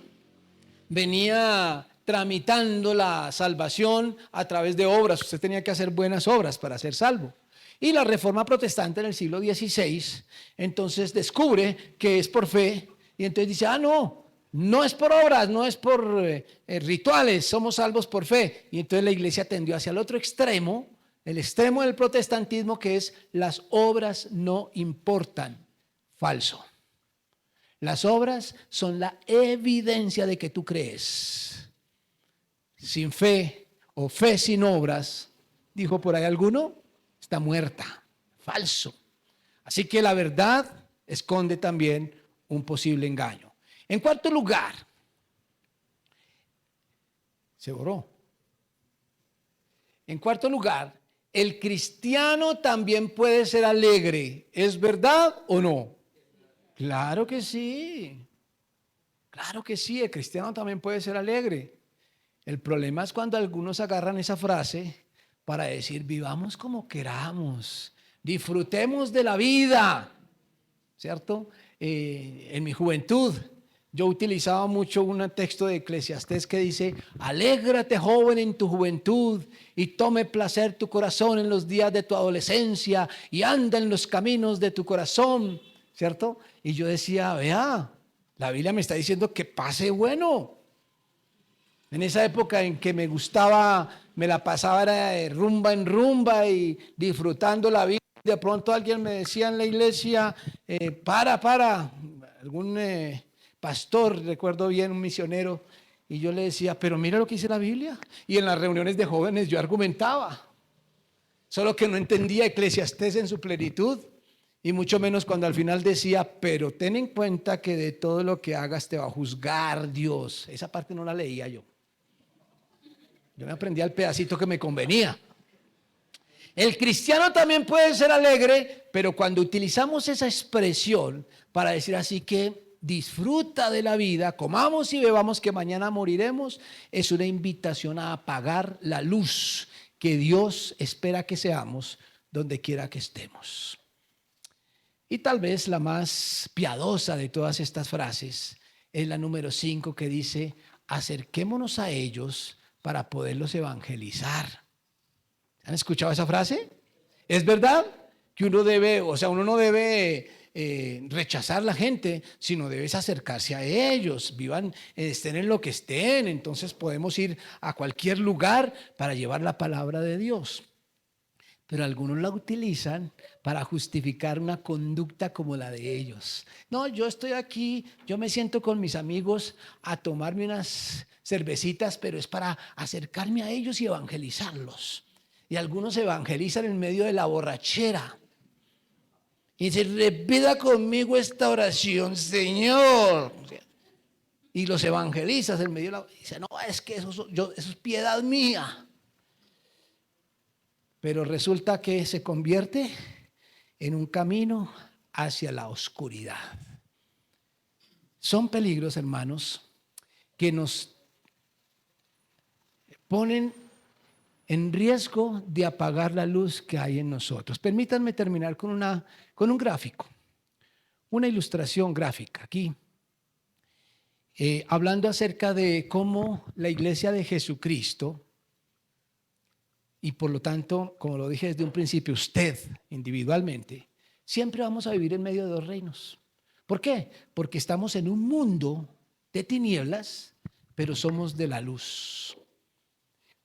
venía tramitando la salvación a través de obras. Usted tenía que hacer buenas obras para ser salvo. Y la Reforma Protestante en el siglo XVI, entonces descubre que es por fe y entonces dice, no es por obras, no es por rituales, somos salvos por fe. Y entonces la iglesia tendió hacia el otro extremo, el extremo del protestantismo, que es las obras no importan. Falso. Las obras son la evidencia de que tú crees. Sin fe o fe sin obras, dijo por ahí alguno, está muerta. Falso. Así que la verdad esconde también un posible engaño. En cuarto lugar, se borró. En cuarto lugar, el cristiano también puede ser alegre. ¿Es verdad o no? Claro que sí. Claro que sí, el cristiano también puede ser alegre. El problema es cuando algunos agarran esa frase para decir, vivamos como queramos, disfrutemos de la vida, ¿cierto? En mi juventud, yo utilizaba mucho un texto de Eclesiastés que dice: alégrate, joven, en tu juventud, y tome placer tu corazón en los días de tu adolescencia, y anda en los caminos de tu corazón, ¿cierto? Y yo decía, vea, la Biblia me está diciendo que pase bueno. En esa época en que me gustaba, me la pasaba era de rumba en rumba y disfrutando la vida. De pronto alguien me decía en la iglesia, para, algún pastor, recuerdo bien, un misionero, y yo le decía, pero mira lo que dice la Biblia. Y en las reuniones de jóvenes yo argumentaba, solo que no entendía Eclesiastés en su plenitud, y mucho menos cuando al final decía, pero ten en cuenta que de todo lo que hagas te va a juzgar Dios. Esa parte no la leía yo. Yo me aprendía el pedacito que me convenía. El cristiano también puede ser alegre, pero cuando utilizamos esa expresión para decir así que disfruta de la vida, comamos y bebamos que mañana moriremos, es una invitación a apagar la luz que Dios espera que seamos donde quiera que estemos. Y tal vez la más piadosa de todas estas frases es la número 5, que dice: acerquémonos a ellos para poderlos evangelizar. ¿Han escuchado esa frase? Es verdad que uno no debe rechazar a la gente, sino debes acercarse a ellos, vivan, estén en lo que estén. Entonces podemos ir a cualquier lugar para llevar la palabra de Dios. Pero algunos la utilizan para justificar una conducta como la de ellos. No, yo estoy aquí, yo me siento con mis amigos a tomarme unas cervecitas, pero es para acercarme a ellos y evangelizarlos. Y algunos evangelizan en medio de la borrachera. Y se repita conmigo esta oración, Señor. Y los evangelizas en medio de la... Dice, no, es que eso es piedad mía. Pero resulta que se convierte en un camino hacia la oscuridad. Son peligros, hermanos, que nos ponen en riesgo de apagar la luz que hay en nosotros. Permítanme terminar con un gráfico, una ilustración gráfica aquí, hablando acerca de cómo la iglesia de Jesucristo, y por lo tanto, como lo dije desde un principio, usted individualmente, siempre vamos a vivir en medio de dos reinos. ¿Por qué? Porque estamos en un mundo de tinieblas, pero somos de la luz.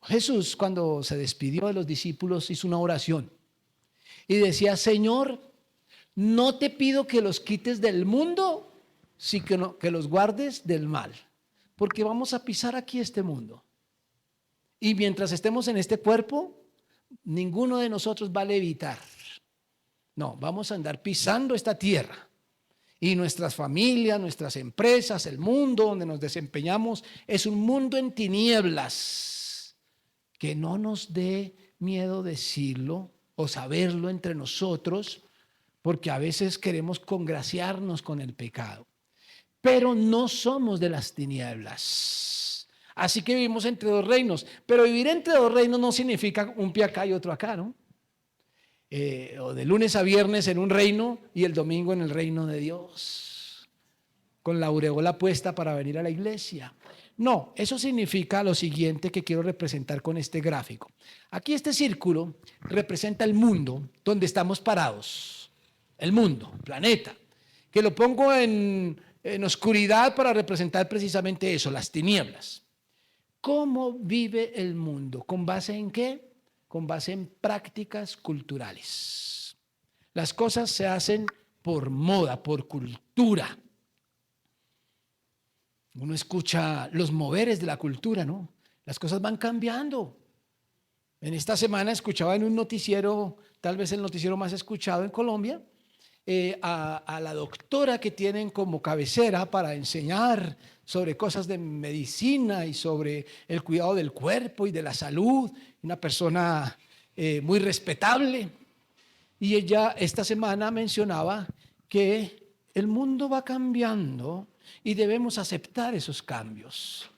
Jesús, cuando se despidió de los discípulos, hizo una oración y decía: Señor, no te pido que los quites del mundo, sino que los guardes del mal, porque vamos a pisar aquí este mundo. Y mientras estemos en este cuerpo, ninguno de nosotros va a levitar. No, vamos a andar pisando esta tierra. Y nuestras familias, nuestras empresas, el mundo donde nos desempeñamos, es un mundo en tinieblas. Que no nos dé miedo decirlo o saberlo entre nosotros, porque a veces queremos congraciarnos con el pecado. Pero no somos de las tinieblas. Así que vivimos entre dos reinos. Pero vivir entre dos reinos no significa un pie acá y otro acá, ¿no? O de lunes a viernes en un reino y el domingo en el reino de Dios, con la aureola puesta para venir a la iglesia. No, eso significa lo siguiente que quiero representar con este gráfico. Aquí este círculo representa el mundo donde estamos parados. El mundo, el planeta. Que lo pongo en oscuridad para representar precisamente eso, las tinieblas. ¿Cómo vive el mundo? ¿Con base en qué? Con base en prácticas culturales. Las cosas se hacen por moda, por cultura. Uno escucha los moveres de la cultura, ¿no? Las cosas van cambiando. En esta semana escuchaba en un noticiero, tal vez el noticiero más escuchado en Colombia, a la doctora que tienen como cabecera para enseñar sobre cosas de medicina y sobre el cuidado del cuerpo y de la salud, una persona muy respetable. Y ella esta semana mencionaba que el mundo va cambiando y debemos aceptar esos cambios.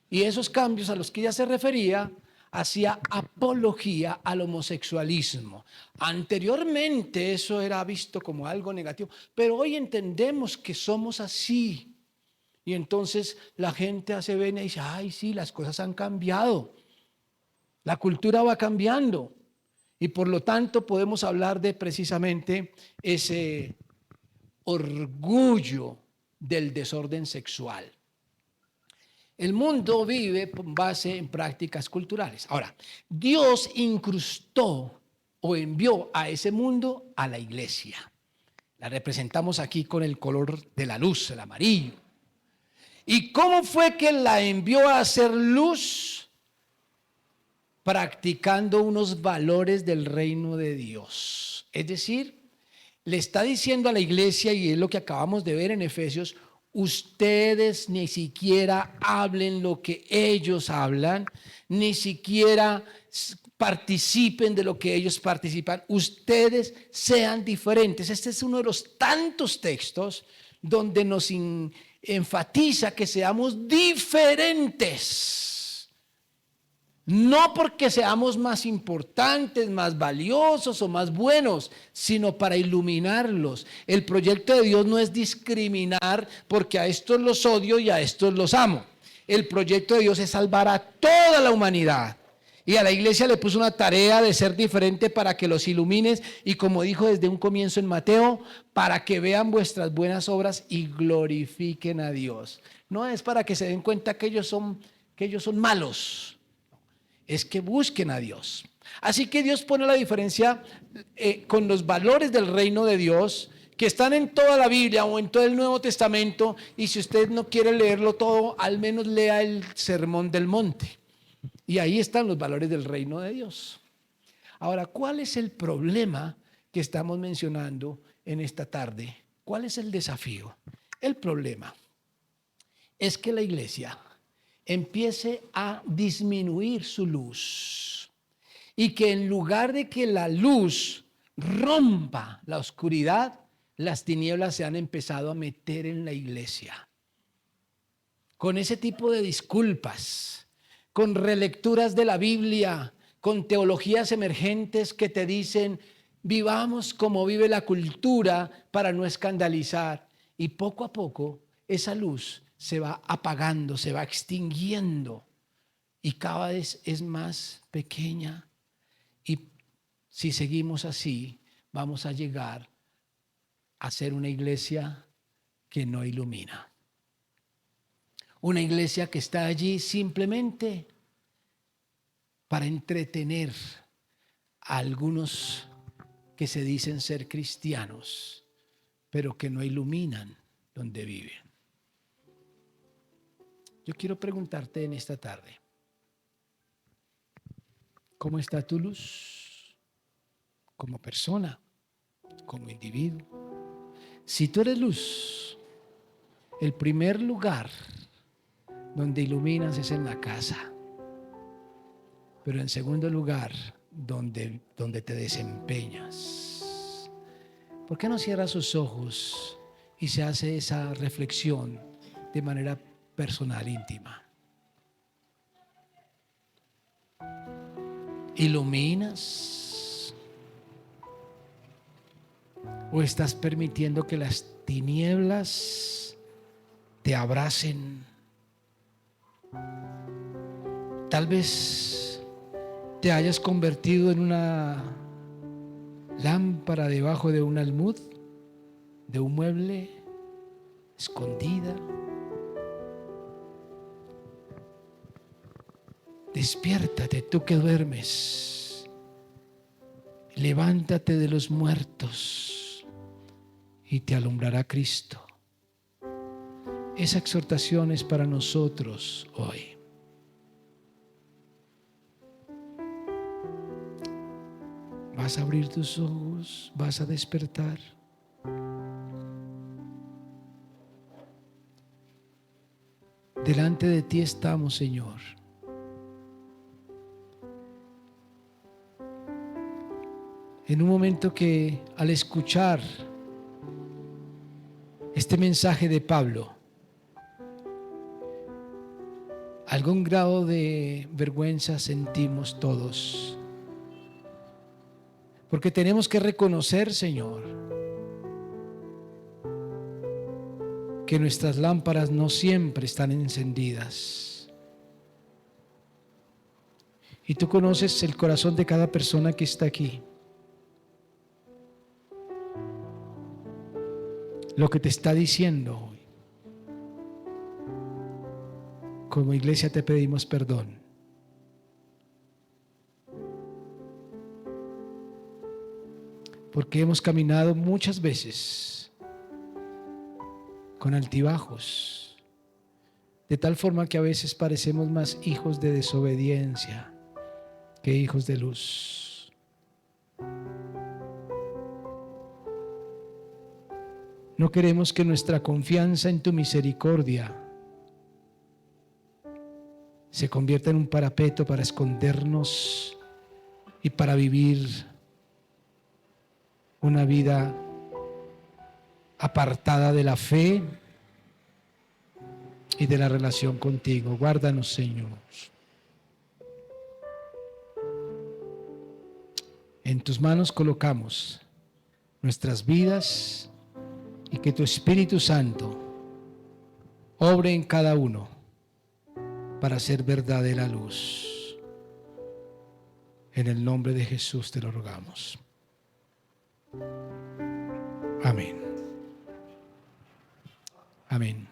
Y esos cambios a los que ella se refería hacía apología al homosexualismo. Anteriormente eso era visto como algo negativo, pero hoy entendemos que somos así Y entonces la gente hace venia y dice, ay, sí, las cosas han cambiado. La cultura va cambiando. Y por lo tanto podemos hablar de precisamente ese orgullo del desorden sexual. El mundo vive con base en prácticas culturales. Ahora, Dios incrustó o envió a ese mundo a la iglesia. La representamos aquí con el color de la luz, el amarillo. ¿Y cómo fue que la envió a hacer luz? Practicando unos valores del reino de Dios. Es decir, le está diciendo a la iglesia, y es lo que acabamos de ver en Efesios, ustedes ni siquiera hablen lo que ellos hablan, ni siquiera participen de lo que ellos participan, ustedes sean diferentes. Este es uno de los tantos textos donde nos enfatiza que seamos diferentes. No porque seamos más importantes, más valiosos o más buenos, sino para iluminarlos. El proyecto de Dios no es discriminar porque a estos los odio y a estos los amo. El proyecto de Dios es salvar a toda la humanidad. Y a la iglesia le puso una tarea de ser diferente para que los ilumines y, como dijo desde un comienzo en Mateo, para que vean vuestras buenas obras y glorifiquen a Dios. No es para que se den cuenta que ellos son malos. Es que busquen a Dios. Así que Dios pone la diferencia con los valores del reino de Dios que están en toda la Biblia o en todo el Nuevo Testamento, y si usted no quiere leerlo todo, al menos lea el Sermón del Monte. Y ahí están los valores del reino de Dios. Ahora, ¿cuál es el problema que estamos mencionando en esta tarde? ¿Cuál es el desafío? El problema es que la iglesia empiece a disminuir su luz y que en lugar de que la luz rompa la oscuridad, las tinieblas se han empezado a meter en la iglesia. Con ese tipo de disculpas, con relecturas de la Biblia, con teologías emergentes que te dicen, vivamos como vive la cultura para no escandalizar. Y poco a poco esa luz se va apagando, se va extinguiendo y cada vez es más pequeña. Y si seguimos así, vamos a llegar a ser una iglesia que no ilumina. Una iglesia que está allí simplemente para entretener a algunos que se dicen ser cristianos, pero que no iluminan donde viven. Yo quiero preguntarte en esta tarde, ¿cómo está tu luz? Como persona, como individuo. Si tú eres luz, el primer lugar donde iluminas es en la casa. Pero en segundo lugar, donde te desempeñas. ¿Por qué no cierras sus ojos y se hace esa reflexión de manera personal, íntima? ¿Iluminas? ¿O estás permitiendo que las tinieblas te abracen? Tal vez te hayas convertido en una lámpara debajo de un almud, de un mueble, escondida. Despiértate, tú que duermes. Levántate de los muertos y te alumbrará Cristo. Esa exhortación es para nosotros hoy. Vas a abrir tus ojos, vas a despertar. Delante de ti estamos, Señor. En un momento que al escuchar este mensaje de Pablo, algún grado de vergüenza sentimos todos. Porque tenemos que reconocer, Señor, que nuestras lámparas no siempre están encendidas. Y tú conoces el corazón de cada persona que está aquí. Lo que te está diciendo hoy. Como iglesia te pedimos perdón. Porque hemos caminado muchas veces con altibajos, de tal forma que a veces parecemos más hijos de desobediencia que hijos de luz. No queremos que nuestra confianza en tu misericordia se convierta en un parapeto para escondernos y para vivir una vida apartada de la fe y de la relación contigo. Guárdanos, Señor. En tus manos colocamos nuestras vidas y que tu Espíritu Santo obre en cada uno para hacer verdadera luz. En el nombre de Jesús te lo rogamos. Amén. Amén.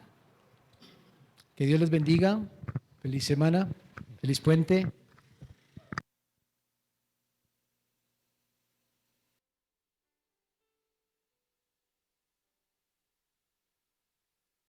Que Dios les bendiga. Feliz semana. Feliz puente.